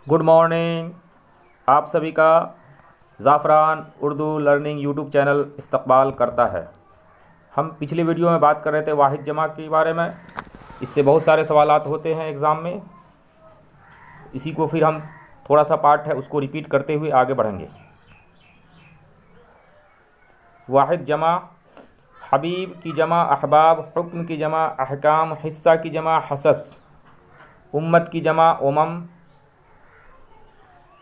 Good morning. आप सभी का ज़ाफ़रान उर्दू लर्निंग यूट्यूब चैनल इस्तकबाल करता है। हम पिछली वीडियो में बात कर रहे थे वाहिद जमा के बारे में। इससे बहुत सारे सवालात होते हैं एग्ज़ाम में। इसी को फिर हम थोड़ा सा पार्ट है उसको रिपीट करते हुए आगे बढ़ेंगे। वाहिद जमा हबीब की जमा अहबाब, हुक्म की जमा अहकाम, हिस्सा की जमा हसस, उम्मत की जमा उमम,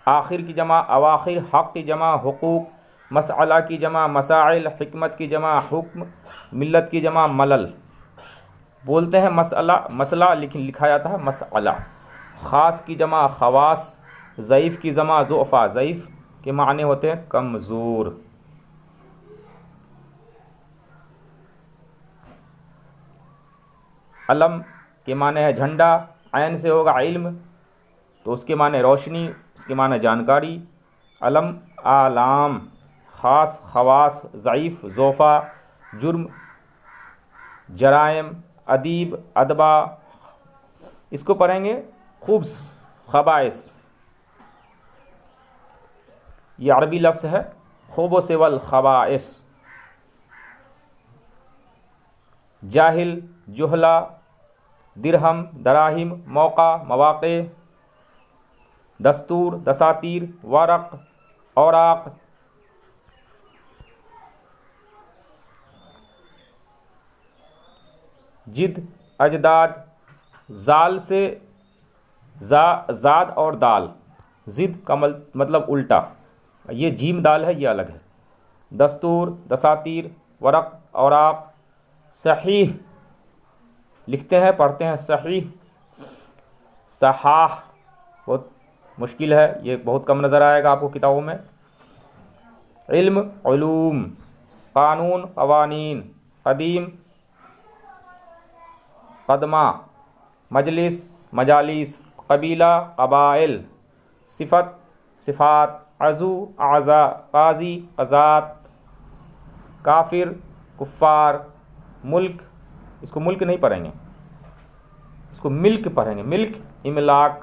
आखिर की जमा अवाखिर, हक़ की जमा हुकूक, मसअला की जमा मसाइल, हिकमत की जमा हुक्म, मिल्लत की जमा मलल। बोलते हैं मसअला, मसला लिखा जाता है मसअला। ख़ास की जमा खवास, ज़ईफ़ की जमा ज़ुअफ़ा, ज़ईफ़ के माने होते हैं कमज़ोर। अलम के माने है झंडा, ऐन से होगा इल्म तो उसके माने रोशनी, उसके माने जानकारी। अलम आलाम, ख़ास खवास, ज़ईफ़ ज़ोफ़ा, जुर्म जराइम, अदीब अदबा। इसको पढ़ेंगे खुब्स खबाइस। ये अरबी लफ्ज़ है खुबुस वल खबाइस। जाहिल जुहला, दिरहम दराहिम, मौका मवाक़े, दस्तूर दसातीर, वरक़ औराक़, जिद अजदाद। जाल से ज़ाद और दाल, जिद का मतलब उल्टा, ये जीम दाल है, ये अलग है। दस्तूर दसातीर, वरक़ औराक़। सहीह लिखते हैं पढ़ते हैं सहीह। सहाह बहुत मुश्किल है, ये बहुत कम नज़र आएगा आपको किताबों में। इल्म उलूम, कानून कवानीन, कदीम कदमा, मजलिस मजालिस, कबीला कबाइल, सिफत सिफ़ात, अज़ू आज़ा, काज़ी क़ज़ात, काफिर कुफ़ार, मुल्क। इसको मुल्क नहीं पढ़ेंगे, इसको मिल्क पढ़ेंगे, मिल्क इमलाक।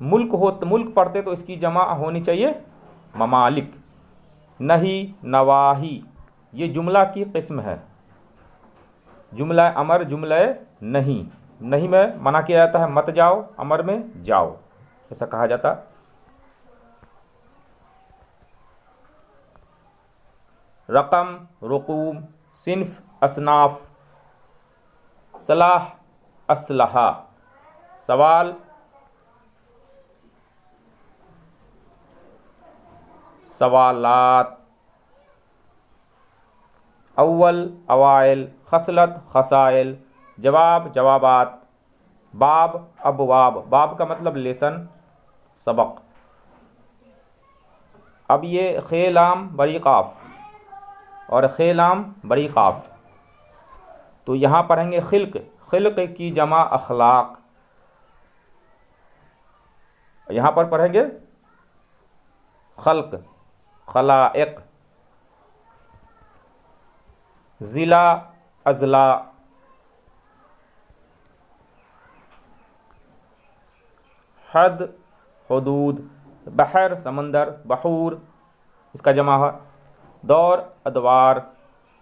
मुल्क हो तो मुल्क पढ़ते तो इसकी जमा होनी चाहिए ममालिक। नहीं नवाही, ये जुमला की किस्म है। जुमला अमर, जुमला नहीं। नहीं में मना किया जाता है मत जाओ, अमर में जाओ, ऐसा कहा जाता। रकम रुकूम, सिन्फ असनाफ, सलाह असलहा, सवाल सवालात, अव्वल अवाइल, खसलत खसाइल, जवाब जवाबात, बाब अबवाब। बाब का मतलब लेसन सबक। अब ये खेलाम बड़ी क़ाफ़ और खेलाम बड़ी क़ाफ़, तो यहाँ पढ़ेंगे खिल्क। खिल्क की जमा अखलाक, यहाँ पर पढ़ेंगे खल्क खलाइक। ज़िला अज़ला, हद हुदूद, बहर समंदर, बहूर इसका जमा है। दौर अदवार,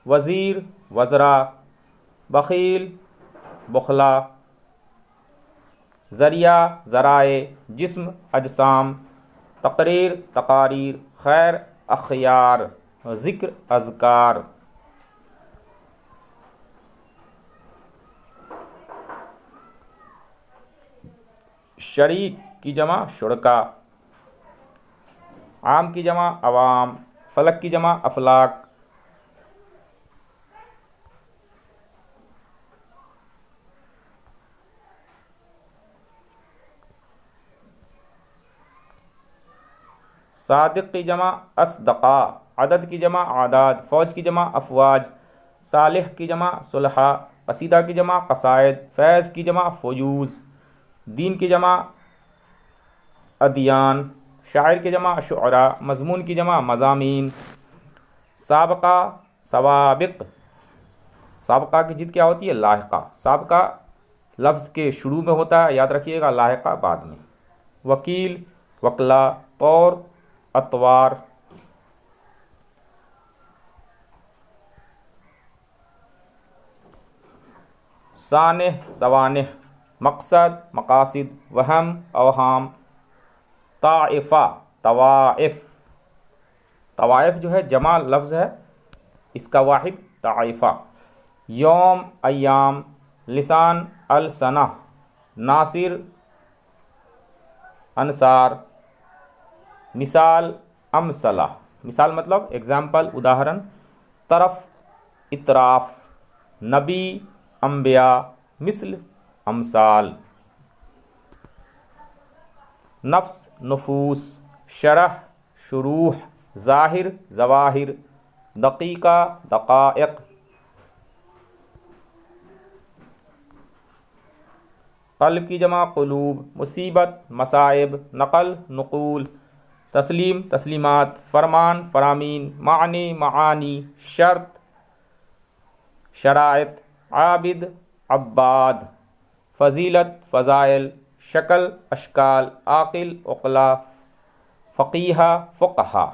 वज़ीर वज़रा, बख़ील बुखला, ज़रिया ज़राए, जिस्म अजसाम, तक़रीर तक़ारीर, खैर अख़यार, ज़िक्र अज़कार। शरीक की जमा शुरका, आम की जमा अवाम, फ़लक की जमा अफ़लाक, सादिक़ की जमा असदक़ा, अदद की जमा आदाद, फ़ौज की जमा अफ़वाज, सालिह की जमा सुलहा, कसीदा की जमा कसायद, फैज़ की जमा फ़ुयूज़, दीन की जमा अदियान, शायर की जमा शुअरा, मज़मून की जमा मज़ामीन। साबक़ा सवाबिक़, साबक़ा की जिद क्या होती है लाहिक़ा। साबक़ा लफ्ज़ के शुरू में होता है, याद रखिएगा, लाहिक़ा बाद में। वकील वकला, तौर, अतवार। सानिह, सवानिह, मकसद, मकासिद, वहम, अवहाम। ताइफ़ा, तवाइफ़, तवाइफ़ जो है जमा लफ्ज़ है, इसका वाहिद ताइफ़ा। यौम, अय्याम। लिसान, अलसना। नासिर, अंसार। मिसाल, अमसला, मिसाल मतलब एग्जाम्पल, उदाहरण। तरफ, इतराफ़। नबी, अम्बिया। मिस्ल, अमसाल। नफ्स, नुफूस। शरह, शुरूह। ज़ाहिर, ज़वाहिर। दक़ीक़ा, दक़ाइक़। क़ल्ब की जमा क़ुलूब। मुसीबत, मसाइब। नक़ल, नुक़ूल। तस्लीम, तस्लीमात। फ़रमान, फ़रामीन। मानी, मआनी। शर्त, शराइत। आबिद, अब्बाद। फ़ज़ीलत, फ़ज़ाइल। शक्ल, अशकाल। आक़िल, उक़ला। फ़क़ीहा, फ़ुक़हा।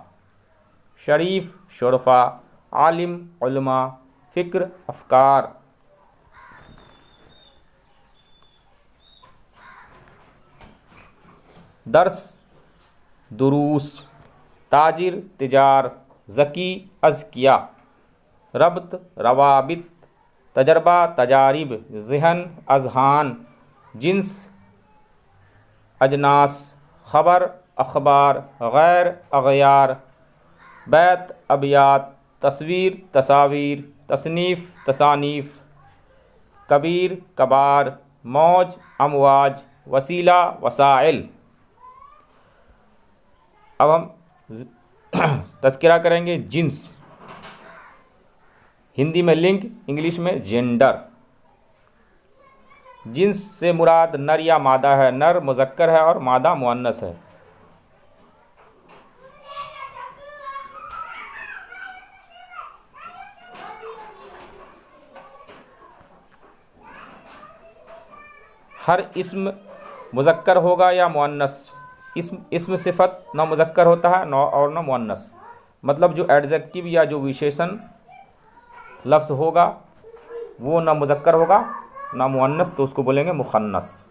शरीफ, शुरफ़ा। आलिम, उलमा। फ़िक्र, अफ़कार। दर्स, दुरूस। ताजिर, तिजार। ज़की, अज़किया। रब्त, रवाबित। तजर्बा, तजारिब। ज़हन, अज़हान। जिन्स, अजनास। ख़बर, अख़बार। गैर, अग़यार। बैत, अबियात। तस्वीर, तसावीर। तसनीफ़, तसानीफ़। कबीर, कबार। मौज, अमवाज। वसीला, वसाइल। अब हम तज़किरा करेंगे जिन्स। हिंदी में लिंग, इंग्लिश में जेंडर। जिन्स से मुराद नर या मादा है। नर मुज़क्कर है और मादा मुअन्नस है। हर इस्म मुज़क्कर होगा या मुअन्नस। इस्म सिफ़त न मुज़क्कर होता है और न मुअन्नस। मतलब जो एडजेक्टिव या जो विशेषण लफ्ज़ होगा वो न मुज़क्कर होगा न मुअन्नस, तो उसको बोलेंगे मुख़न्नस।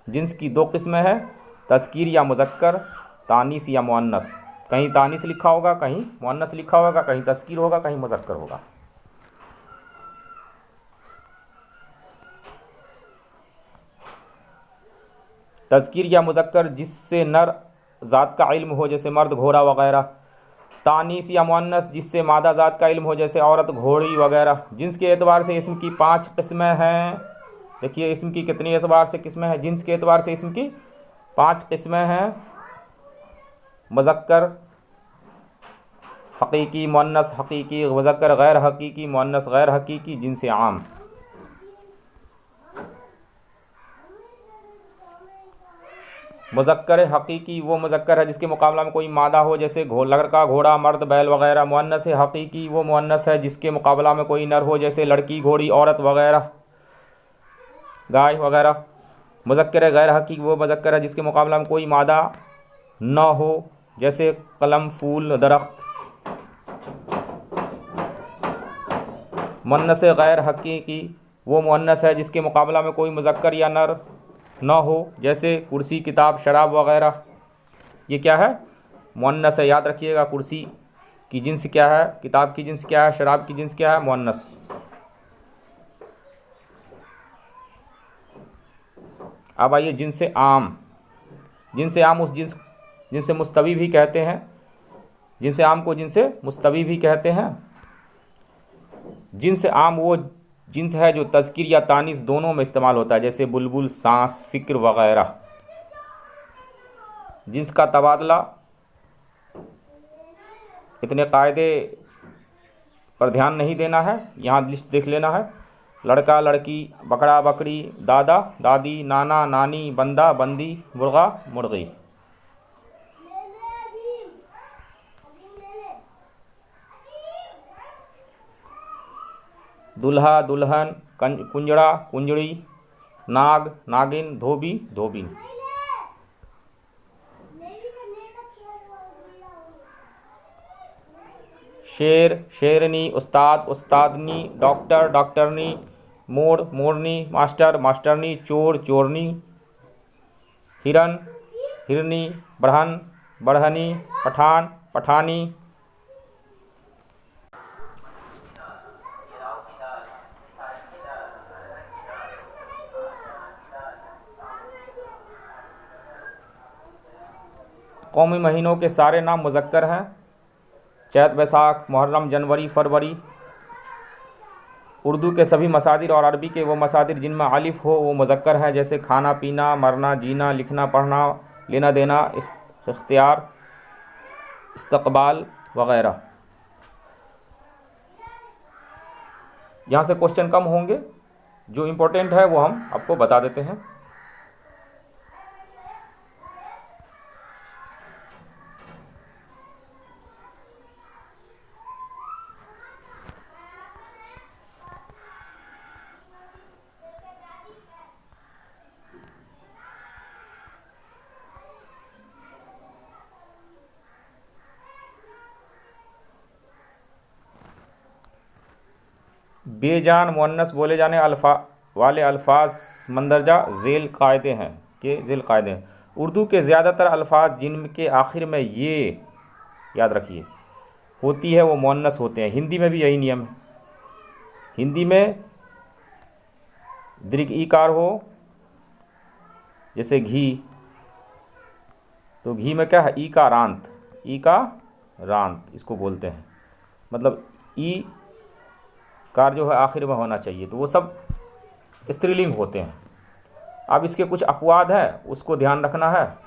जिन्स की दो किस्में हैं, तज़कीर या मुज़क्कर, तानीस या मुअन्नस। कहीं तानीस लिखा होगा, कहीं मुअन्नस लिखा होगा, कहीं तज़कीर होगा, कहीं मुज़क्कर होगा। तज़कीर या मुज़क्कर जिससे नर ज़ात का इल्म हो, जैसे मर्द, घोड़ा वग़ैरह। तानीस या मुअन्नस जिससे मादा ज़ात का इल्म हो, जैसे औरत, घोड़ी वग़ैरह। जिन्स के एतबार से इस्म की 5 किस्में हैं। देखिए इस्म की कितनी एतबार से किस्में हैं। जिन्स के एतबार से इस्म की 5 किस्में हैं। मुज़क्कर, हक़ीक़ी, मुअन्नस, हक़ीक़ी, मुज़क्कर गैर हक़ीक़ी, मुअन्नस गैर हक़ीक़ी, जिन्स आम। मुज़क्कर हक़ीक़ी वो मुज़क्कर है जिसके मुकाबला में कोई मादा हो, जैसे लड़का, घोड़ा, मर्द, बैल वग़ैरह। मुअन्नस हक़ीक़ी वो मुअन्नस है जिसके मुकाबला में कोई नर हो, जैसे लड़की, घोड़ी, औरत वग़ैरह, गाय वग़ैरह। मुज़क्कर गैर हक़ीक़ी वो मुज़क्कर है जिसके मुकाबला में कोई मादा न हो, जैसे कलम, फूल, दरख्त। मुअन्नस गैर हक़ीक़ी वो मुअन्नस है जिसके मुकाबला में कोई मुज़क्कर या नर न हो, जैसे कुर्सी, किताब, शराब वग़ैरह। ये क्या है? मुअन्नस है। याद रखिएगा, कुर्सी की जिन्स क्या है, किताब की जिन्स क्या है, शराब की जिन्स क्या है, मुअन्नस। अब आइए जिनसे आम। जिनसे आम उस जिन्स जिनसे मुस्तवी भी कहते हैं। जिनसे आम को जिनसे मुस्तवी भी कहते हैं। जिन्स आम वो जिन्स है जो तज़कीर या तानीस दोनों में इस्तेमाल होता है, जैसे बुलबुल, सांस, फ़िक्र वग़ैरह। जिन्स का तबादला इतने कायदे पर ध्यान नहीं देना है, यहाँ लिस्ट देख लेना है। लड़का, लड़की, बकरा, बकरी, दादा, दादी, नाना, नानी, बंदा, बंदी, मुर्गा, मुर्गी। दूल्हा, दुल्हन, कुंजड़ा, कुंजड़ी, नाग, नागिन, धोबी, धोबिन। शेर, शेरनी, उस्ताद, उस्तादनी, डॉक्टर, डॉक्टरनी, मोर, मोरनी, मास्टर, मास्टरनी, चोर, चोरनी, हिरन, हिरनी, बढ़न, बढ़नी, पठान, पठानी। कौमी महीनों के सारे नाम मुज़क्कर हैं। चैत, बैसाख, मुहर्रम, जनवरी, फरवरी। उर्दू के सभी मसादिर और अरबी के वो मसादिर जिनमें अलिफ हो वो मुज़क्कर हैं, जैसे खाना पीना, मरना, जीना, लिखना पढ़ना, लेना देना, इख्तियार, इस्तकबाल वगैरह। यहाँ से क्वेश्चन कम होंगे, जो इम्पोर्टेंट है वो हम आपको बता देते हैं। बेजान मुअन्नस बोले जाने वाले अल्फाज मंदरजा ज़ेल कायदे हैं कि ज़ेल कायदे हैं। उर्दू के ज़्यादातर अल्फाज जिनके आखिर में ये, याद रखिए, होती है वो मुअन्नस होते हैं। हिंदी में भी यही नियम है। हिंदी में दीर्घ ईकार हो, जैसे घी, तो घी में क्या है, ई का रांत, ई का रांत इसको बोलते हैं। मतलब ई कार जो है आखिर में होना चाहिए, तो वो सब स्त्रीलिंग होते हैं। अब इसके कुछ अपवाद हैं, उसको ध्यान रखना है।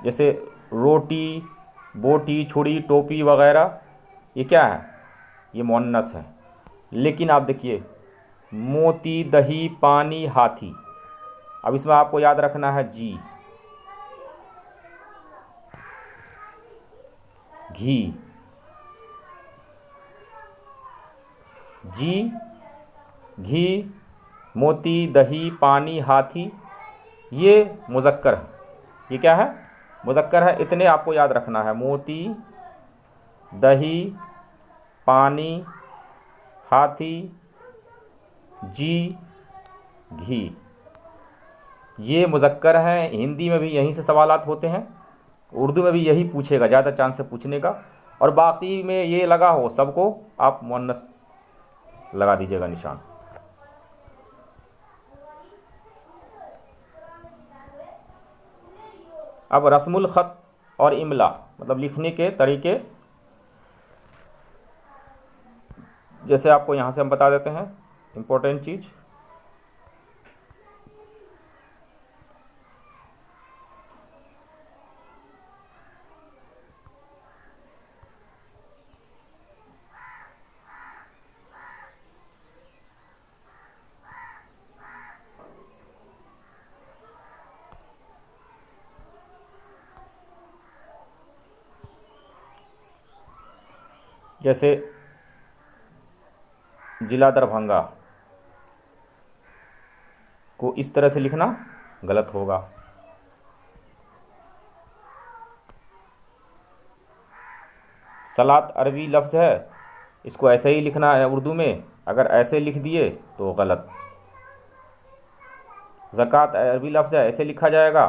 जैसे रोटी, बोटी, छुरी, टोपी वगैरह, ये क्या है, ये मुअन्नस है। लेकिन आप देखिए, मोती, दही, पानी, हाथी, अब इसमें आपको याद रखना है जी, घी, जी, घी, मोती, दही, पानी, हाथी, ये मुज़क्कर है। ये क्या है, मुज़क्कर है। इतने आपको याद रखना है, मोती, दही, पानी, हाथी, जी, घी, ये मुज़क्कर हैं। हिंदी में भी यहीं से सवालात होते हैं, उर्दू में भी यही पूछेगा, ज़्यादा चांस है पूछने का। और बाकी में ये लगा हो सबको आप मुअन्नस लगा दीजिएगा निशान। अब रस्मुल ख़त और इमला, मतलब लिखने के तरीके, जैसे आपको यहाँ से हम बता देते हैं इम्पोर्टेंट चीज़। जैसे जिला दरभंगा को इस तरह से लिखना गलत होगा। सलात अरबी लफ्ज़ है, इसको ऐसे ही लिखना है उर्दू में, अगर ऐसे लिख दिए तो गलत। ज़कात अरबी लफ्ज़ है, ऐसे लिखा जाएगा,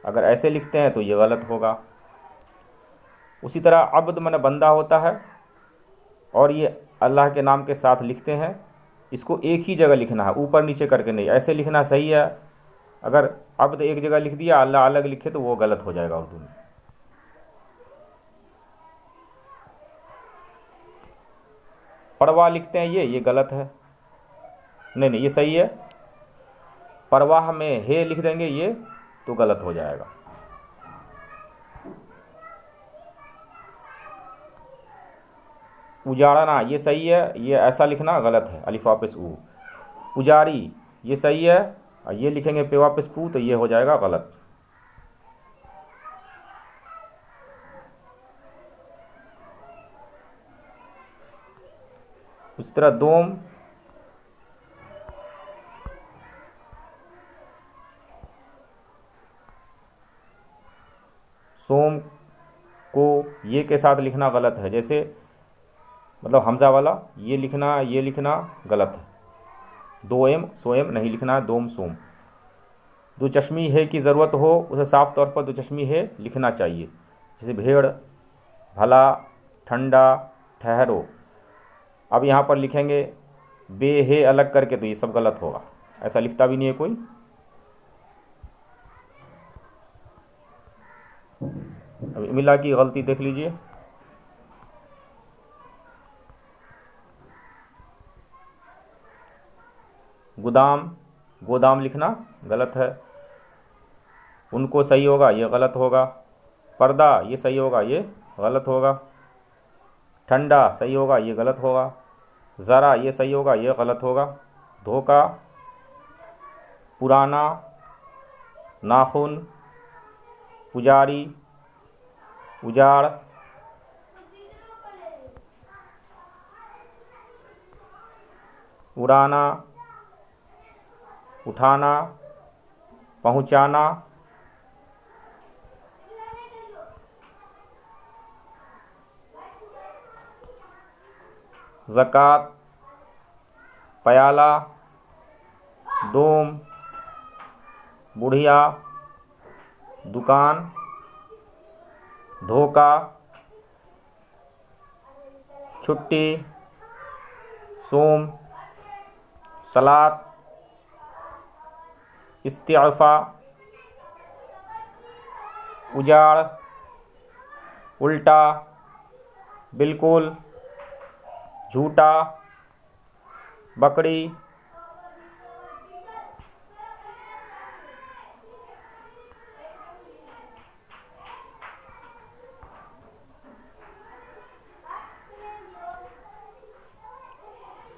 अगर ऐसे लिखते हैं तो ये गलत होगा। उसी तरह अब्द मन बंदा होता है, और ये अल्लाह के नाम के साथ लिखते हैं। इसको एक ही जगह लिखना है, ऊपर नीचे करके नहीं, ऐसे लिखना सही है। अगर अब्द एक जगह लिख दिया, अल्लाह अलग लिखे, तो वो गलत हो जाएगा उर्दू में। परवाह लिखते हैं ये गलत है। नहीं नहीं, ये सही है। परवाह में हे लिख देंगे ये तो गलत हो जाएगा। उजाड़ना ये सही है, ये ऐसा लिखना गलत है, अलिफ वापिस ऊ। पुजारी ये सही है, और ये लिखेंगे पे वापिस पू, तो ये हो जाएगा गलत। उस तरह दोम, सोम को ये के साथ लिखना गलत है, जैसे मतलब हमज़ा वाला ये लिखना गलत है। दो एम सोएम नहीं लिखना है, दोम सोम। दो चश्मी है की ज़रूरत हो उसे साफ़ तौर पर दो चश्मी है लिखना चाहिए, जैसे भेड़, भला, ठंडा, ठहरो। अब यहाँ पर लिखेंगे बे है अलग करके, तो ये सब गलत होगा, ऐसा लिखता भी नहीं है कोई। अब इमिला की गलती देख लीजिए, गोदाम गोदाम लिखना गलत है। उनको सही होगा, ये गलत होगा। पर्दा ये सही होगा, ये गलत होगा। ठंडा सही होगा, ये गलत होगा। ज़रा ये सही होगा, ये गलत होगा। धोखा, पुराना, नाखून, पुजारी, उजाड़, उड़ाना, उठाना, पहुंचाना, ज़कात, प्याला, दोम, बुढ़िया, दुकान, धोखा, छुट्टी, सोम, सलात, इस्तिअफ़ा, उजाड़, उल्टा, बिल्कुल, झूठा, बकरी,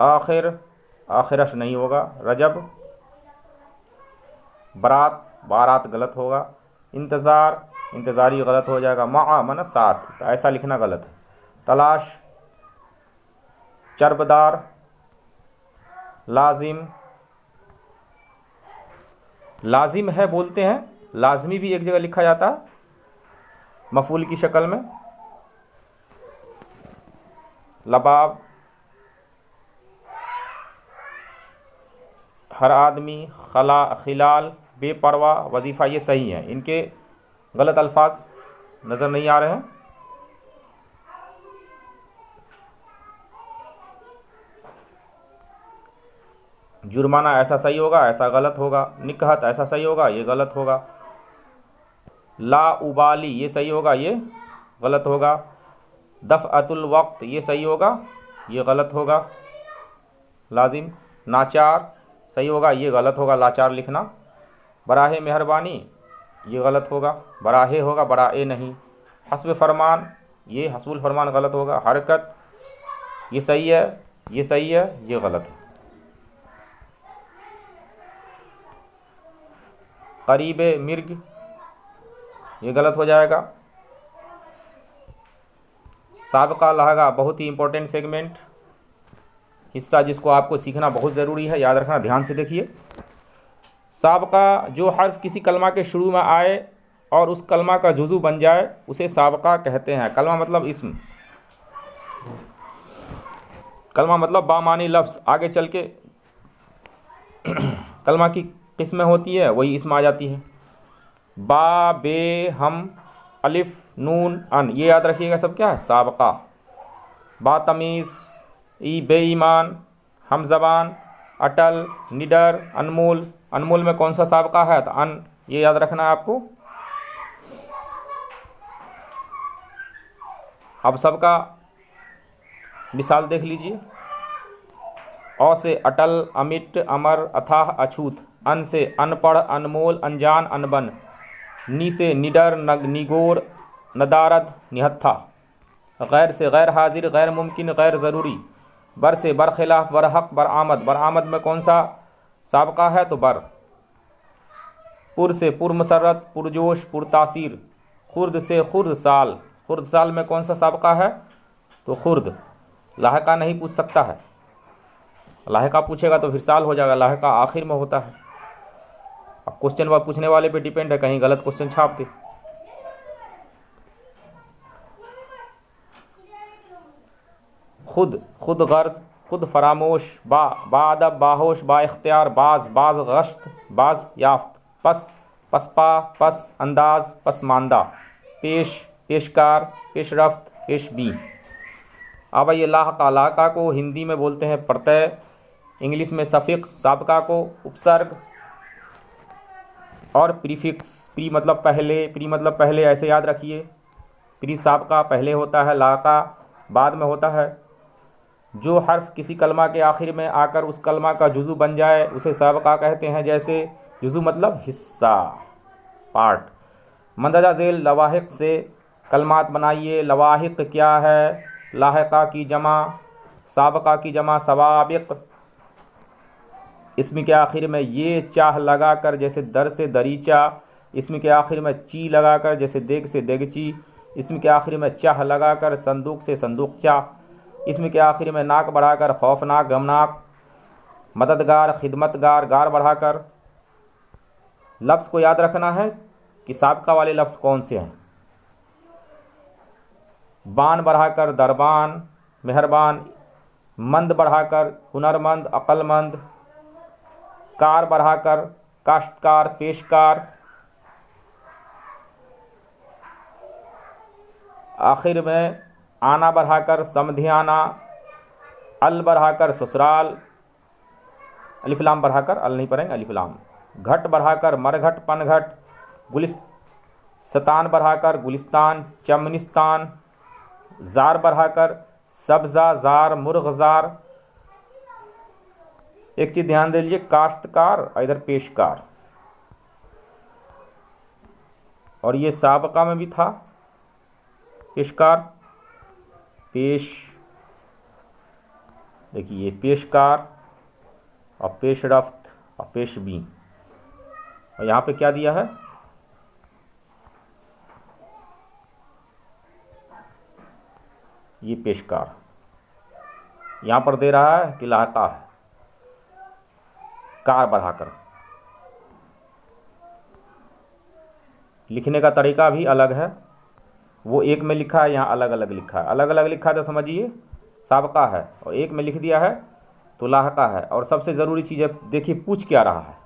आखिर, आखिरश नहीं होगा। रजब, बारात, बारात गलत होगा। इंतज़ार, इंतज़ारी गलत हो जाएगा। मा मन साथ, तो ऐसा लिखना गलत है। तलाश, चर्बदार, लाजिम, लाजिम है बोलते हैं, लाजमी भी एक जगह लिखा जाता है मफूल की शक्ल में। लबाब, हर आदमी, खिलाल, बेपरवाह, वजीफ़ा, ये सही है। इनके गलत अल्फाज नज़र नहीं आ रहे हैं। जुर्माना ऐसा सही होगा, ऐसा गलत होगा। निकहत ऐसा सही होगा, ये गलत होगा। ला उबाली ये सही होगा, ये गलत होगा। दफ़अतुल वक्त ये सही होगा, ये गलत होगा। लाजिम, नाचार सही होगा, ये गलत होगा, लाचार लिखना। बराहे मेहरबानी ये गलत होगा, बराहे होगा, बराए नहीं। हस्ब फरमान, ये हस्बुल फरमान गलत होगा। हरकत ये सही है, ये सही है, ये गलत है। करीब मिर्ग ये गलत हो जाएगा। साबका लहगा बहुत ही इंपॉर्टेंट सेगमेंट हिस्सा, जिसको आपको सीखना बहुत ज़रूरी है, याद रखना, ध्यान से देखिए। साबका जो हर्फ किसी कलमा के शुरू में आए और उस कलमा का जुज़ू बन जाए उसे साबका कहते हैं। कलमा मतलब इस्म, कलमा मतलब बामानी लफ्ज़, आगे चल के कलमा की किस्में होती है, वही इस्म आ जाती है। बा, बे, हम, अलिफ, नून, अन, ये याद रखिएगा सब क्या है, साबका। बातमीज़, ई, बेईमान, हम ज़बान, अटल, निडर, अनमोल। अनमोल में कौन सा साबका है, तो अन, ये याद रखना है आपको। अब सबका मिसाल देख लीजिए। औ से अटल, अमिट, अमर, अथाह, अछूत। अन से अनपढ़, अनमोल, अनजान, अनबन। नी से निडर, निगोर, नदारद, निहत्था। गैर से गैर हाजिर, गैर मुमकिन, गैर ज़रूरी। बर से बरखिलाफ, बरहक, बरआमद। बरआमद में कौन सा साबका है, तो बर। पुर से पुरमसरत, पुरजोश, पुरतासीर। खुर्द से खुर्द साल। खुर्द साल में कौन सा साबका है, तो खुर्द। लाहका नहीं पूछ सकता है, लाहका पूछेगा तो फिर साल हो जाएगा, लाहका आखिर में होता है। अब क्वेश्चन पूछने वाले पे डिपेंड है, कहीं गलत क्वेश्चन छाप दे। खुद, खुद गर्ज, खुद फरामोश, बाअदब, बाहोश, बाइख्तियार, बाज, गश्त, बाज याफ्त, पस, पसपा, पस अंदाज, पसमानदा, पेश, पेशकार, पेशरफ्त, पेशबी। अब ये लाहका को हिंदी में बोलते हैं प्रत्यय, इंग्लिश में सफिक्स, साबका को उपसर्ग, और प्रीफिक्स। प्री मतलब पहले, ऐसे याद रखिए। प्री साबका पहले होता है, लाका बाद में होता है। जो हर्फ किसी कलमा के आखिर में आकर उस कलमा का जुज़ू बन जाए उसे साबका कहते हैं। जैसे जुज़ू मतलब हिस्सा, पार्ट। मंदरजा झेल लवाहिक से कलमात बनाइए। लवाहिक क्या है? लाहिका की जमा, साबका की जमा सवाबिक। इसम के आखिर में ये चाह लगाकर जैसे दर से दरीचा। इसम के आखिर में ची लगाकर जैसे देग से देगची। इसम के आखिर में चाह लगाकर संदूक से संदूकचा। इसम के आखिर में नाक बढ़ाकर खौफनाक, गमनाक। मददगार, खिदमतगार, गार बढ़ाकर। लफ्ज़ को याद रखना है कि साबका वाले लफ्ज़ कौन से हैं। बान बढ़ाकर दरबान, मेहरबान। मंद बढ़ाकर हुनरमंद, अक्लमंद। कार बढ़ाकर काश्तकार, पेशकार। आखिर में आना बढ़ाकर समधियाना। अल बढ़ाकर ससुराल, अलिफ्लाम बढ़ाकर अल नहीं पढ़ेंगे, अलिफ्लाम। घट बढ़ाकर मरघट, पनघट। गुलिस्तान बढ़ाकर गुलिस्तान, चमनिस्तान। जार बढ़ाकर सब्ज़ा, जार, मुर्ग़-ज़ार। एक चीज़ ध्यान दे लीजिए, काश्तकार और इधर पेशकार, और ये साबका में भी था पेशकार, पेश। देखिए पेशकार और पेशरफ्त और पेशबी। और यहाँ पे क्या दिया है? ये पेशकार। यहाँ पर दे रहा है कि लाहका है, कार बढ़ाकर। लिखने का तरीका भी अलग है, वो एक में लिखा है, यहाँ अलग अलग लिखा है। अलग अलग लिखा है तो समझिए साबका है, और एक में लिख दिया है तो लाहका है। और सबसे ज़रूरी चीज़ है, देखिए पूछ क्या रहा है।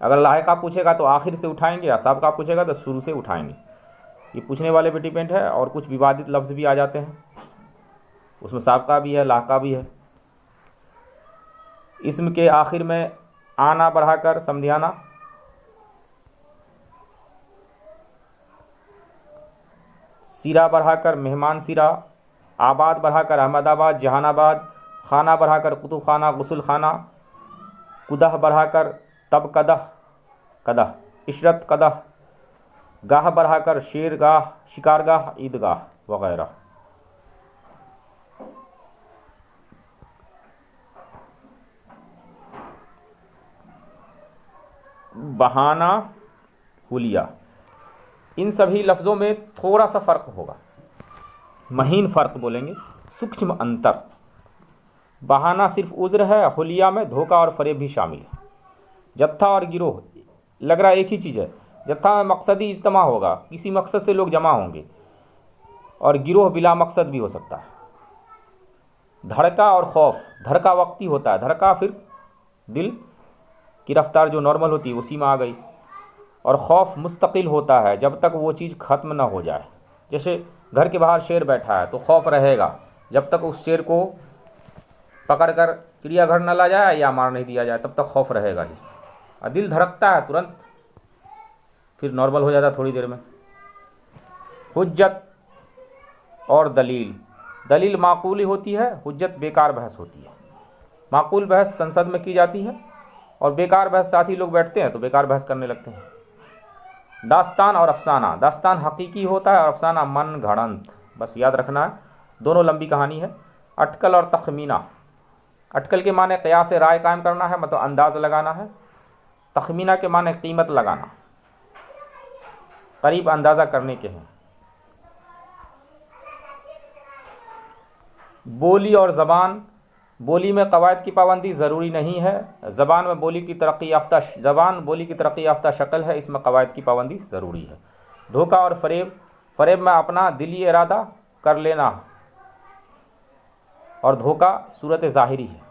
अगर लाहका पूछेगा तो आखिर से उठाएंगे, या साबका पूछेगा तो शुरू से उठाएंगे। ये पूछने वाले पे डिपेंड है। और कुछ विवादित लफ्ज़ भी आ जाते हैं, उसमें साबका भी है, लाहका भी है। इसम के आखिर में आना बढ़ाकर समधियाना। सिरा बढ़ाकर मेहमान सिरा। आबाद बढ़ाकर अहमदाबाद, जहानाबाद। खाना बढ़ाकर कुतुब खाना, गुसल खाना। कुदह बढ़ाकर तब कदह, कदह। इशरत कदह। गाह बढ़ाकर शेरगाह, शिकारगाह, ईदगाह वगैरह। बहाना, हुलिया, इन सभी लफ्ज़ों में थोड़ा सा फ़र्क होगा, महीन फ़र्क बोलेंगे, सूक्ष्म अंतर। बहाना सिर्फ उज़्र है, हुलिया में धोखा और फ़रेब भी शामिल है। जत्था और गिरोह लग रहा एक ही चीज़ है। जत्था में मकसदी इज्तिमा होगा, किसी मकसद से लोग जमा होंगे, और गिरोह बिला मकसद भी हो सकता है। धड़का और खौफ, धड़का वक्ती होता है, धड़का फिर दिल की रफ्तार जो नॉर्मल होती है उसी में आ गई। और खौफ मुस्तकिल होता है जब तक वो चीज़ ख़त्म ना हो जाए। जैसे घर के बाहर शेर बैठा है तो खौफ रहेगा जब तक उस शेर को पकड़कर चिड़ियाघर न ला जाए या मार नहीं दिया जाए, तब तक खौफ रहेगा ही। और दिल धड़कता है तुरंत, फिर नॉर्मल हो जाता है थोड़ी देर में। हुज्जत और दलील, दलील माकूली होती है, हुज्जत बेकार बहस होती है। माकूल बहस संसद में की जाती है, और बेकार बहस साथी लोग बैठते हैं तो बेकार बहस करने लगते हैं। दास्तान और अफसाना, दास्तान हकीकी होता है और अफसाना मन घड़ंत, बस याद रखना है, दोनों लंबी कहानी है। अटकल और तखमीना, अटकल के माने क़यास से राय कायम करना है, मतलब अंदाज़ लगाना है। तखमीना के माने कीमत लगाना, करीब अंदाज़ा करने के हैं। बोली और ज़बान, बोली में क़वायद की पाबंदी ज़रूरी नहीं है। ज़बान में बोली की तरक्की याफ्ता शक्ल है, इसमें क़वायद की पाबंदी ज़रूरी है। धोखा और फ़रेब, फ़रेब में अपना दिली इरादा कर लेना, और धोखा सूरत ज़ाहिरी है।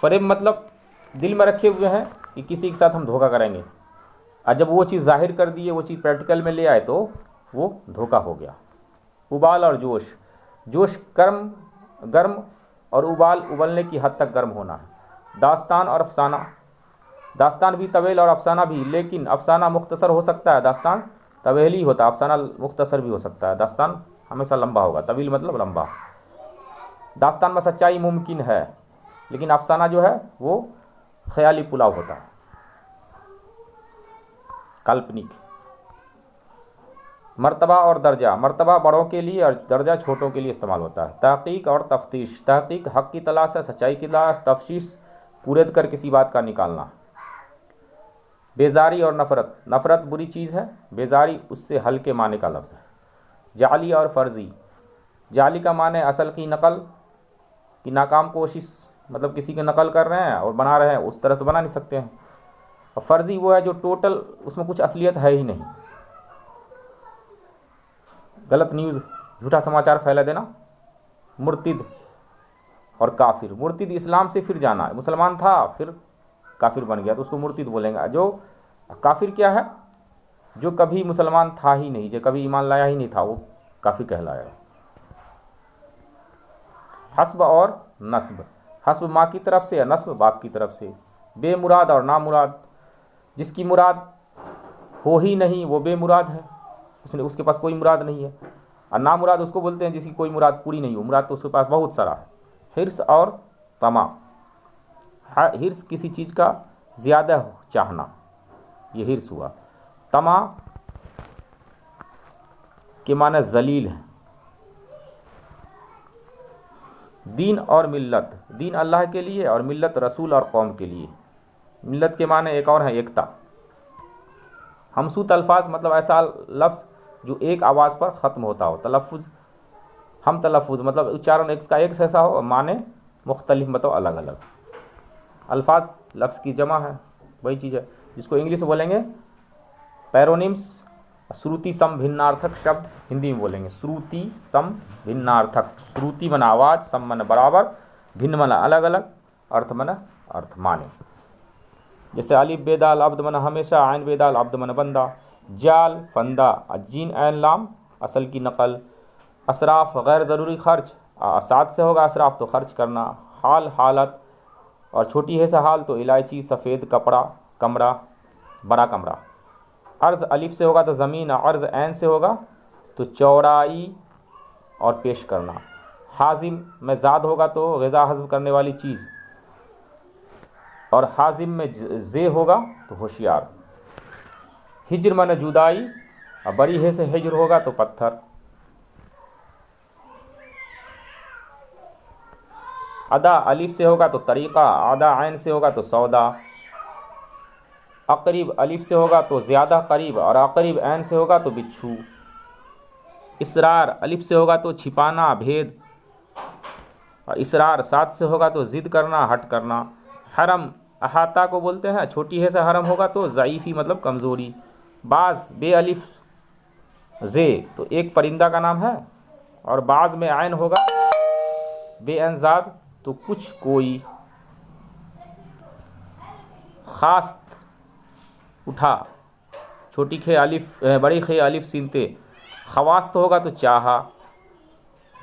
फ़रेब मतलब दिल में रखे हुए हैं कि किसी के साथ हम धोखा करेंगे, और जब वो चीज़ ज़ाहिर कर दिए, वो चीज़ प्रैक्टिकल में ले आए तो वो धोखा हो गया। उबाल और जोश, जोश गर्म और उबाल उबलने की हद तक गर्म होना है। दास्तान और अफसाना, दास्तान भी तवेल और अफसाना भी, लेकिन अफसाना मुख्तसर हो सकता है, दास्तान तवेल ही होता है, अफसाना मुख्तसर भी हो सकता है। दास्तान हमेशा लंबा होगा, तवील मतलब लंबा। दास्तान में सच्चाई मुमकिन है, लेकिन अफसाना जो है वो ख्याली पुलाव होता है, काल्पनिक। मर्तबा और दर्जा, मर्तबा बड़ों के लिए और दर्जा छोटों के लिए इस्तेमाल होता है। तहकीक और तफ्तीश, तहकीक हक़ की तलाश है, सच्चाई की तलाश। तफ्शीश पूरेद कर किसी बात का निकालना। बेजारी और नफ़रत, नफ़रत बुरी चीज़ है, बेजारी उससे हल्के माने का लफ्ज़ है। जाली और फ़र्ज़ी, जाली का माने असल की नकल की नाकाम कोशिश, मतलब किसी की नकल कर रहे हैं और बना रहे हैं, उस तरह तो बना नहीं सकते हैं। और फ़र्ज़ी वो है जो टोटल उसमें कुछ असलियत है ही नहीं, गलत न्यूज़, झूठा समाचार फैला देना। मुर्तिद और काफिर, मुर्तिद इस्लाम से फिर जाना, मुसलमान था फिर काफिर बन गया तो उसको मुर्तिद बोलेंगे। जो काफिर क्या है, जो कभी मुसलमान था ही नहीं, जो कभी ईमान लाया ही नहीं था, वो काफिर कहलाया। हस्ब और नस्ब, हस्ब माँ की तरफ से या नस्ब बाप की तरफ से। बेमुराद और नामुराद, जिसकी मुराद हो ही नहीं वो बेमुराद है, उसके पास कोई मुराद नहीं है। और नामुराद उसको बोलते हैं जिसकी कोई मुराद पूरी नहीं हो, मुराद तो उसके पास बहुत सारा है। हिर्स और तमा, हिर्स किसी चीज़ का ज़्यादा चाहना, ये हिर्स हुआ। तमा के माने जलील है। दीन और मिल्लत, दीन अल्लाह के लिए और मिल्लत रसूल और कौम के लिए। मिल्लत के माने एक और है एकता। हमसूत अल्फाज मतलब ऐसा लफ्ज़ जो एक आवाज़ पर ख़त्म होता हो। तलफ़ुज़, हम तलफ़ुज़ मतलब उच्चारण इसका एक ऐसा हो, माने मुख्तलिफ मतलब अलग अलग। अल्फाज लफ्ज़ की जमा है, वही चीज़ है जिसको इंग्लिश में बोलेंगे पैरोनिम्स। श्रुति सम भिन्नार्थक शब्द हिंदी में बोलेंगे श्रुति सम भिन्नार्थक। श्रुति मना आवाज़, सम मना बराबर, भिन्न मना अलग अलग, अर्थ मना अर्थ माने। जैसे अलिफ बेदाल अब्द मना हमेशा, आइन बेदाल अब्द मना बंदा। जाल फंदा, जीन ऐन लाम असल की नकल। असराफ गैर ज़रूरी खर्च, असाद से होगा असराफ तो खर्च करना। हाल हालत और छोटी है सा हाल तो इलायची, सफ़ेद कपड़ा, कमरा, बड़ा कमरा। अर्ज़ अलिफ से होगा तो ज़मीन, अर्ज़ ऐन से होगा तो चौड़ाई और पेश करना। हाजिम में ज़ाद होगा तो ग़िज़ा हज़म करने वाली चीज़, और हाजिम में जे होगा तो होशियार। हिज्र माने जुदाई, और बड़ी है से हिज्र होगा तो पत्थर। अदा अलिफ से होगा तो तरीक़ा, आदा आइन से होगा तो सौदा। अकरीब अलिफ से होगा तो ज़्यादा करीब, और अकरीब ऐन से होगा तो बिच्छू। इसरार अलिफ से होगा तो छिपाना, भेद, और इसरार साथ से होगा तो ज़िद करना, हट करना। हरम अहाता को बोलते हैं, छोटी है से हरम होगा तो ज़ईफ़ी मतलब कमज़ोरी। बाज़ बे अलिफ जे तो एक परिंदा का नाम है, और बाज़ में आइन होगा बे अनजाद तो कुछ कोई। खास्त उठा, छोटी खे अलिफ बड़ी खे अलिफ सीनते। खवास्त होगा तो चाहा।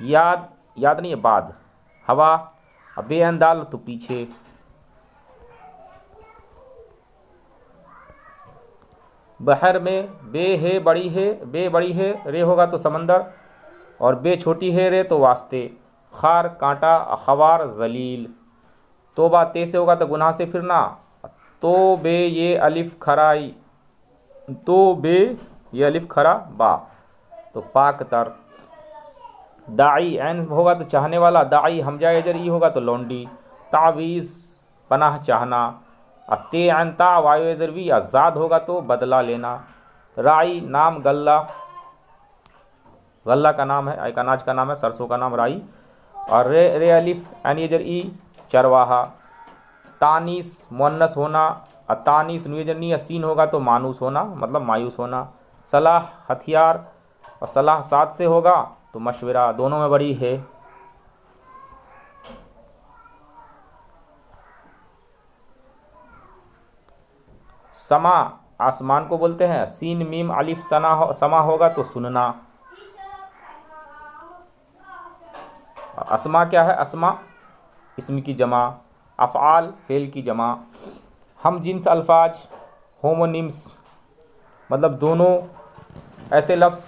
याद याद नहीं है बाद, हवा, बेअंदाल तो पीछे। बहर में बे है बड़ी है, बे बड़ी है रे होगा तो समंदर, और बे छोटी है रे तो वास्ते। खार कांटा, खवार जलील। तोबा ते से होगा तो गुनाह से फिरना। तो बे ये अलिफ खराई, तो बे ये अलिफ खरा बा तो पाक तर। दाई ऐन होगा तो चाहने वाला, दाई हमजा अजर ई होगा तो लौंडी। तावीज़ पनाह चाहना, ते अनता वायु अजरवी आज़ाद होगा तो बदला लेना। राई नाम गल्ला, गल्ला का नाम है, एक अनाज का नाम है, सरसों का नाम राई। और रे रे अलिफ ऐन अजर ई चरवाहा। तानीस मुअन्नस होना, तानीस नुयजनी सीन होगा तो मानूस होना मतलब मायूस होना। सलाह हथियार, और सलाह साथ से होगा तो मशवरा, दोनों में बड़ी है। समा आसमान को बोलते हैं। सीन मीम अलिफ समा होगा तो सुनना। अस्मा क्या है? अस्मा इसम की जमा, अफ़आल फ़ेल की जमा। हम जिन्स अल्फाज, होमोनिम्स मतलब दोनों ऐसे लफ्ज़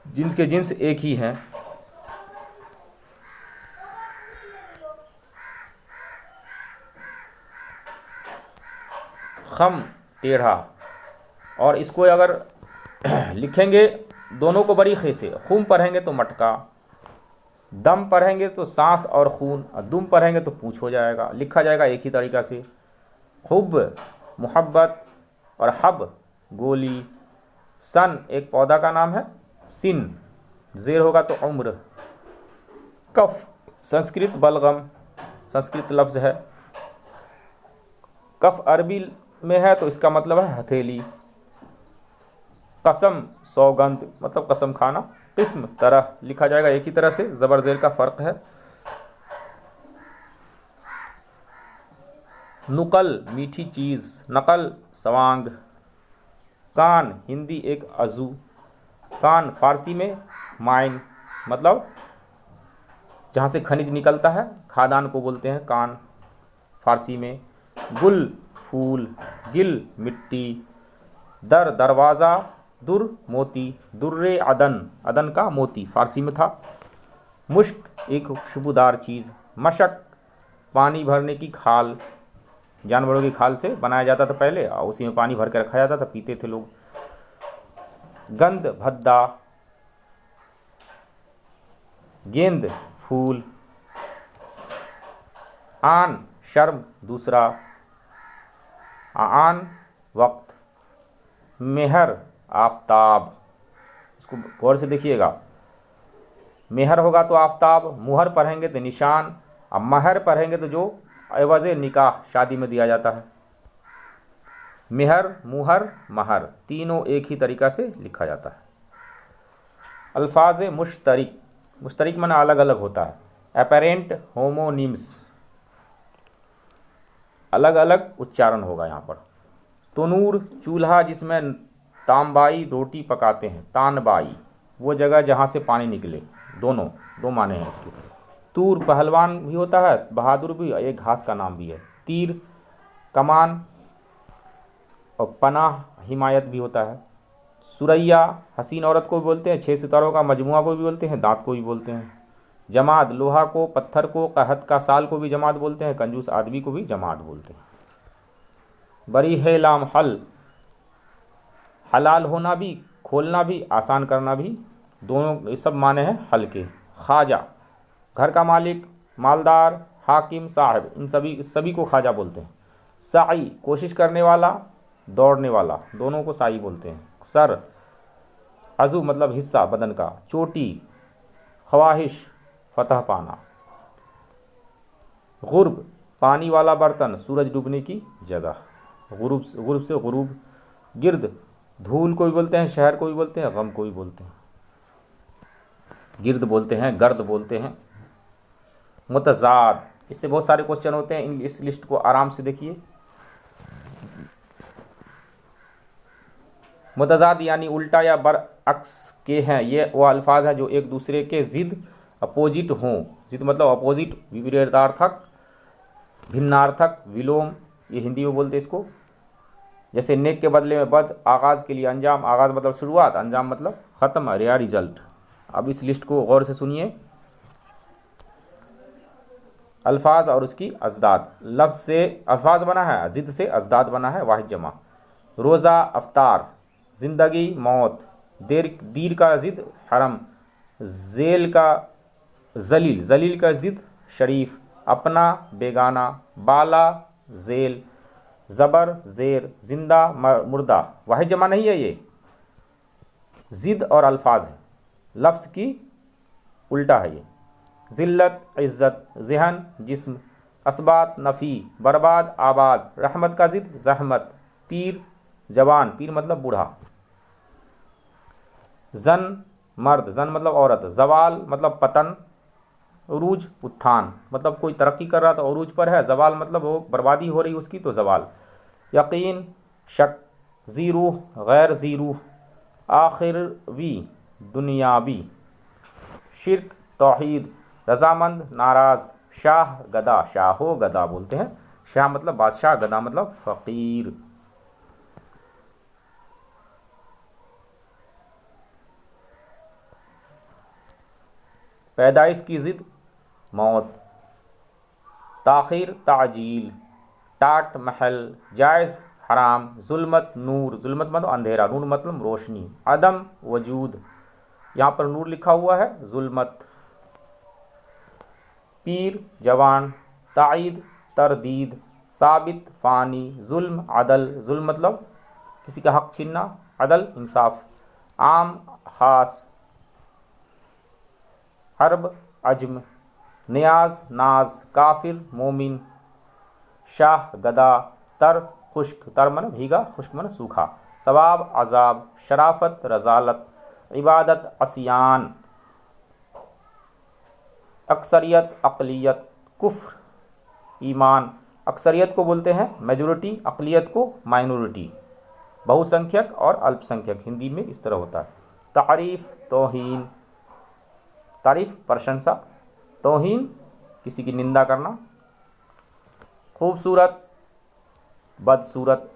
जिनके जिन्स एक ही हैं। खम टेढ़ा, और इसको अगर लिखेंगे दोनों को बड़ी खे से, खूम पढ़ेंगे तो मटका, दम पढ़ेंगे तो सांस और खून, और दुम पढ़ेंगे तो पूँछ हो जाएगा। लिखा जाएगा एक ही तरीक़ा से। हुब मोहब्बत और हब गोली। सन एक पौधा का नाम है। सिन ज़ेर होगा तो उम्र। कफ संस्कृत बलगम संस्कृत लफ्ज़ है। कफ अरबी में है तो इसका मतलब है हथेली। कसम सौगंध मतलब कसम खाना। किस्म तरह लिखा जाएगा एक ही तरह से, ज़बर ज़ेर का फ़र्क है। नुकल मीठी चीज़, नकल सवांग। कान हिंदी एक अज़ू, कान फ़ारसी में माइन मतलब जहाँ से खनिज निकलता है, खादान को बोलते हैं कान फ़ारसी में। गुल फूल, गिल मिट्टी। दर दरवाज़ा, दुर मोती, दुर्रे अदन अदन का मोती फ़ारसी में था। मुश्क एक खुशबूदार चीज़। मशक पानी भरने की खाल, जानवरों की खाल से बनाया जाता था पहले, और उसी में पानी भर के रखा जाता था, पीते थे लोग। गंध भद्दा। गेंद फूल। आन शर्म दूसरा, आन वक्त। मेहर आफताब, इसको गौर से देखिएगा। मेहर होगा तो आफताब, मुहर पढ़ेंगे तो निशान, और महर पढ़ेंगे तो जो एवज़े निकाह शादी में दिया जाता है। मेहर मुहर महर तीनों एक ही तरीक़ा से लिखा जाता है। अल्फाज मुश्तरिक, मुश्तरिक माना अलग अलग होता है। एपेरेंट होमोनिम्स, अलग अलग उच्चारण होगा यहाँ पर। तनूर चूल्हा जिसमें तांबाई रोटी पकाते हैं। तानबाई वो जगह जहाँ से पानी निकले। दोनों दो माने हैं इसके। तूर पहलवान भी होता है, बहादुर भी, एक घास का नाम भी है। तीर कमान, और पनाह हिमायत भी होता है। सुरैया हसीन औरत को भी बोलते हैं। 6 सितारों का मजमुआ को भी बोलते हैं, दांत को भी बोलते हैं। जमाद लोहा को, पत्थर को, कहत का साल को भी जमाद बोलते हैं, कंजूस आदमी को भी जमाद बोलते हैं। बरी है लाम हल, हलाल होना भी, खोलना भी, आसान करना भी, दोनों ये सब माने हैं हल के। ख्वाजा घर का मालिक, मालदार, हाकिम, साहिब, इन सभी को ख्वाजा बोलते हैं। साई कोशिश करने वाला, दौड़ने वाला, दोनों को साई बोलते हैं। सर अज़ू मतलब हिस्सा बदन का। चोटी ख्वाहिश फतह पाना। गुर्ब पानी वाला बर्तन, सूरज डूबने की जगह। गुरूब से गुरूब। गिर्द धूल को भी बोलते हैं, शहर को भी बोलते हैं, गम को भी बोलते हैं। गिर्द बोलते हैं, गर्द बोलते हैं। मुतज़ाद, इससे बहुत सारे क्वेश्चन होते हैं, इस लिस्ट को आराम से देखिए। मुतज़ाद यानी उल्टा या बरअक्स के हैं। ये वो अल्फाज हैं जो एक दूसरे के ज़िद अपोजिट हों। ज़िद मतलब अपोजिट, विपरीतार्थक, भिन्नार्थक, विलोम, ये हिंदी में बोलते हैं इसको। जैसे नेक के बदले में बद, आगाज़ के लिए अंजाम, आगाज़ मतलब शुरुआत, अंजाम मतलब ख़त्म या रिजल्ट। अब इस लिस्ट को गौर से सुनिए। अल्फाज और उसकी अजदाद। लफ्ज़ से अल्फाज बना है, ज़िद से अजदाद बना है, वाहिद जमा। रोज़ा अफ्तार, ज़िंदगी मौत, दीर का ज़िद हरम, ज़ेल का ज़लील, ज़लील का ज़िद शरीफ, अपना बेगाना, बाला ज़ेल, ज़बर ज़ेर, ज़िंदा मुर्दा, वाहिद जमा नहीं है ये, ज़िद और अल्फाज है, लफ्ज़ की उल्टा है ये। ज़िल्लत इज़्ज़त, ज़हन जिस्म, असबात नफ़ी, बर्बाद आबाद, रहमत का ज़िद ज़हमत, पीर जवान, पीर मतलब बूढ़ा। जन मर्द, जन मतलब औरत, जवाल मतलब पतन, उरूज उत्थान मतलब कोई तरक्की कर रहा तो उरूज पर है, जवाल मतलब वो बर्बादी हो रही उसकी तो जवाल। यकीन, शक, ज़ीरू, गैर ज़ीरू, आखिरवी, दुनियावी, शिरक, तौहीद, रजामंद, नाराज़, शाह, गदा, शाहो गदा बोलते हैं, शाह मतलब बादशाह, गदा मतलब फ़कीर। पैदाइश की ज़िद मौत, ताख़ीर ताजील, टाट महल, जायज़ हराम, जुल्मत नूर, जुल्मत मतलब अंधेरा, नूर मतलब रोशनी, अदम वजूद, यहाँ पर नूर लिखा हुआ है, जुल्मत, पीर जवान, ताईद तरदीद, साबित फ़ानी, जुल्म अदल, जुल्म मतलब किसी का हक छीनना, अदल इंसाफ, आम ख़ास, अरब अजम, नियाज नाज, काफिर मोमिन, शाह गदा, तर खुश्क, तर मन भीगा, खुश्क मन सूखा, सवाब अजाब, शराफत रजालत, इबादत असियान, अक्सरियत अक़लियत, कुफ्र ईमान। अक्सरियत को बोलते हैं मेजॉरिटी, अक़लियत को माइनॉरिटी, बहुसंख्यक और अल्पसंख्यक, हिंदी में इस तरह होता है। तारीफ़ तौहीन, तारीफ़ प्रशंसा, तौहीन किसी की निंदा करना, खूबसूरत बदसूरत,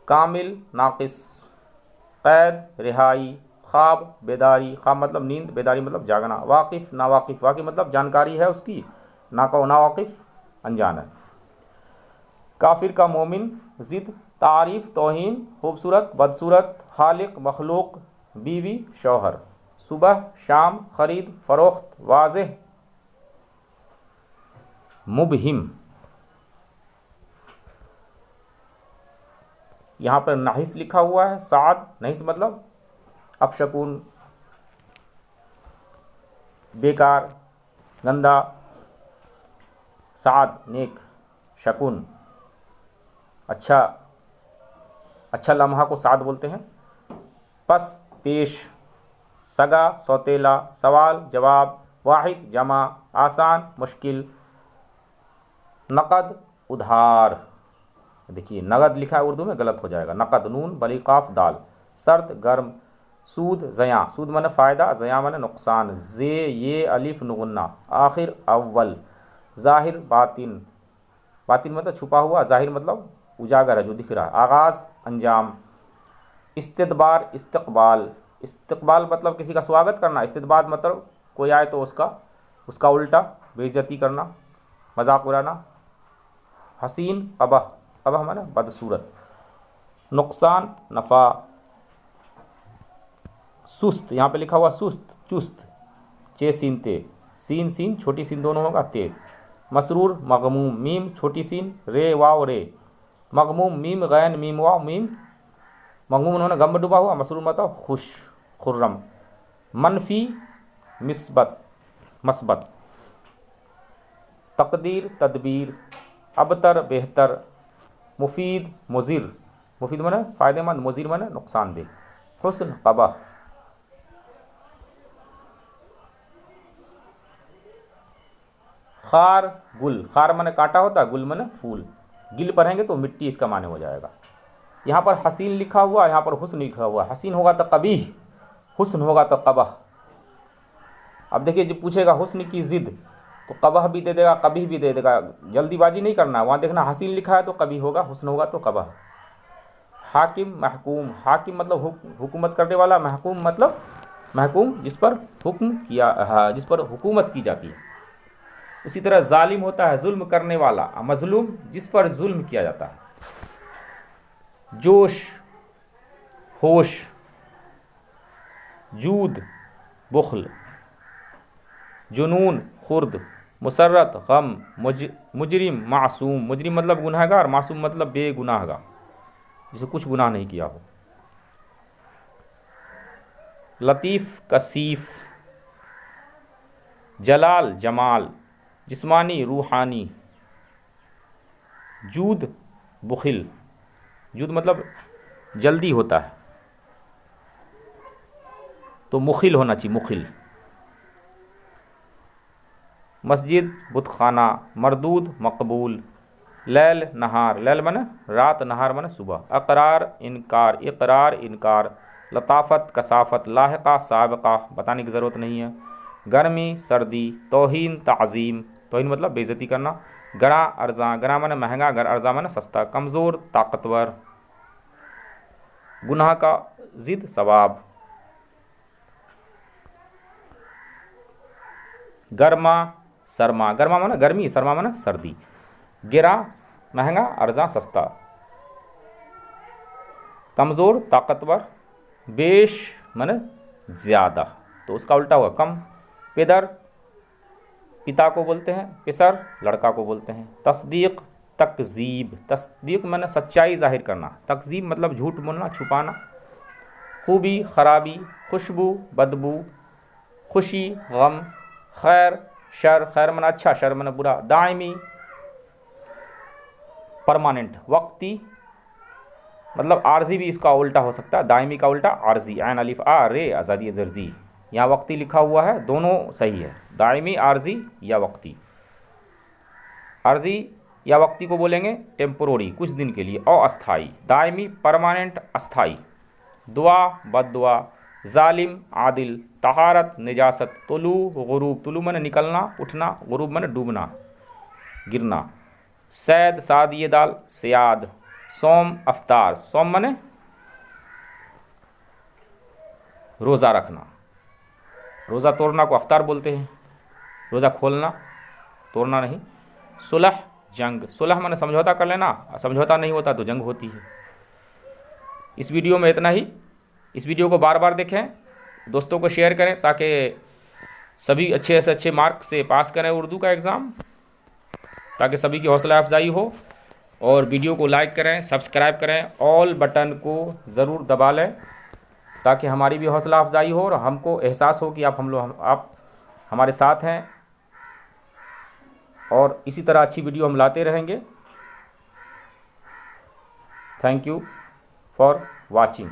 कामिल नाक़िस, कैद रिहाई, ख्वाब बेदारी, ख्वाब मतलब नींद, बेदारी मतलब जागना, वाकिफ़ नावाकिफ़, वाकिफ़ मतलब जानकारी है उसकी, नावाकिफ़ अनजान है। काफिर का मोमिन, ज़िद, तारीफ़ तौहीन, खूबसूरत बदसूरत, खालिक मखलूक, बीवी शौहर, सुबह शाम, ख़रीद फ़रोख्त, वाज़ेह मुबहिम। यहाँ पर नाहिस लिखा हुआ है, साद, नाहिस मतलब अपशकुन, बेकार, गंदा, साद नेक, शकुन अच्छा, अच्छा लम्हा को साद बोलते हैं। पस पेश, सगा सौतेला, सवाल जवाब, वाहिद जमा, आसान मुश्किल, नकद उधार, देखिए नगद लिखा है उर्दू में गलत हो जाएगा, नकद नून बलीकाफ दाल, सर्द गर्म, सूद ज़या, सूद माने फ़ायदा, ज़या माने नुकसान, जे ये अलिफ नुगुन्ना, आखिर अव्वल, ज़ाहिर बातिन, बातिन मतलब छुपा हुआ, ज़ाहिर मतलब उजागर है जो दिख रहा है, आगाज़ अंजाम, इस्तदबार इस्तकबाल, इस्तकबाल मतलब किसी का स्वागत करना, इस्तदबार मतलब कोई आए तो उसका उल्टा बेइज्जती करना, मजाक उड़ाना, हसीन कबह, कबह माने बदसूरत, नुकसान नफ़ा, सुस्त, यहाँ पे लिखा हुआ सुस्त चुस्त, चे सीन ते, सीन सीन छोटी सीन दोनों होगा ते, मसरूर मगमूम, मीम छोटी सीन रे वाव रे, मगमूम मीम गैन मीम वाव मीम, मगमूम उन्होंने गम में डूबा हुआ, मसरूर मतलब खुश खुर्रम, मनफी मिस्बत मस्बत, तकदीर तदबीर, अबतर बेहतर, मुफीद मुज़िर, मुफीद माने फ़ायदेमंद, मुज़िर माने नुकसानदेह, हुस्न कबह, खार गुल, खार माने कांटा होता है, गुल माने फूल, गिल पढ़ेंगे तो मिट्टी इसका माने हो जाएगा। यहाँ पर हसीन लिखा हुआ, यहाँ पर हुस्न लिखा हुआ, हसीन होगा तो कबीह, हुस्न होगा तो कबह। अब देखिए जो पूछेगा हुस्न की ज़िद तो कबह भी दे देगा, कबीह भी दे देगा, जल्दीबाजी नहीं करना, वहाँ देखना हसीन लिखा है तो कबीह होगा, हुस्न होगा तो कबह। हाकिम महकूम, हाकिम मतलब हुकूमत करने वाला, महकूम मतलब महकूम जिस पर हुक्म किया, जिस पर हुकूमत की जाती है। उसी तरह जालिम होता है जुल्म करने वाला, मजलूम जिस पर जुल्म किया जाता है। जोश होश, जूद बुख्ल, जुनून खुर्द, मुसर्रत गम, मुजरिम मासूम, मुजरिम मतलब गुनहगार, मासूम मतलब बेगुनाहगार जिसे कुछ गुनाह नहीं किया हो। लतीफ़ कसीफ़, जलाल जमाल, जिस्मानी रूहानी, जूद बुखिल, जूद मतलब जल्दी होता है तो मुखिल होना चाहिए, मुखिल। मस्जिद बुतखाना, मरदूद मकबूल, लैल नहार, लैल माने रात, नहार माने सुबह, अकरार इनकार, इकरार इनकार, लताफ़त कसाफ़त, लाहिक़ा साबिक़ा बताने की ज़रूरत नहीं है, गर्मी सर्दी, तौहीन ताज़ीम, तौहीन मतलब बेइज्जती करना, गरा अर्ज़ा, गरा माने महंगा, गर अर्ज़ा माने सस्ता, कमज़ोर ताकतवर, गुनाह का ज़िद सवाब, गर्मा सरमा, गर्मा माने गर्मी, सरमा माने सर्दी, गिरा महंगा, अर्ज़ा सस्ता, कमज़ोर ताकतवर, बेश माने ज़्यादा तो उसका उल्टा हुआ कम, पिदर पिता को बोलते हैं, पिसर लड़का को बोलते हैं, तस्दीक तकज़ीब, तस्दीक माने सच्चाई जाहिर करना, तकज़ीब मतलब झूठ बोलना, छुपाना, खूबी खराबी, खुशबू बदबू, खुशी गम, खैर शर, खैर माने अच्छा, शर माने बुरा, दायमी परमानेंट, वक्ती मतलब आर्जी भी इसका उल्टा हो सकता है, दायमी का उल्टा आर्जी, ऐन अलिफ आ रे आज़ादी जर्जी, यहाँ वक्ती लिखा हुआ है, दोनों सही है, दायमी आर्जी या वक्ती। आर्जी या वक्ती को बोलेंगे टेम्पोररी कुछ दिन के लिए, और अस्थाई, दायमी परमानेंट अस्थाई, दुआ बद्दुआ, जालिम आदिल, तहारत निजासत, तुलू गुरूब, तुलू माने निकलना उठना, गुरूब माने डूबना गिरना, सैद साद ये दाल सियाद, सोम अफ्तार, सोम माने रोज़ा रखना, रोज़ा तोड़ना को अफ्तार बोलते हैं, रोज़ा खोलना तोड़ना नहीं, सुलह जंग, सुलह माने समझौता कर लेना, समझौता नहीं होता तो जंग होती है। इस वीडियो में इतना ही। इस वीडियो को बार बार देखें, दोस्तों को शेयर करें ताकि सभी अच्छे से अच्छे मार्क से पास करें उर्दू का एग्ज़ाम, ताकि सभी की हौसला अफजाई हो। और वीडियो को लाइक करें, सब्सक्राइब करें, ऑल बटन को ज़रूर दबा लें ताकि हमारी भी हौसला अफजाई हो और हमको एहसास हो कि आप हमारे साथ हैं। और इसी तरह अच्छी वीडियो हम लाते रहेंगे। Thank you for watching.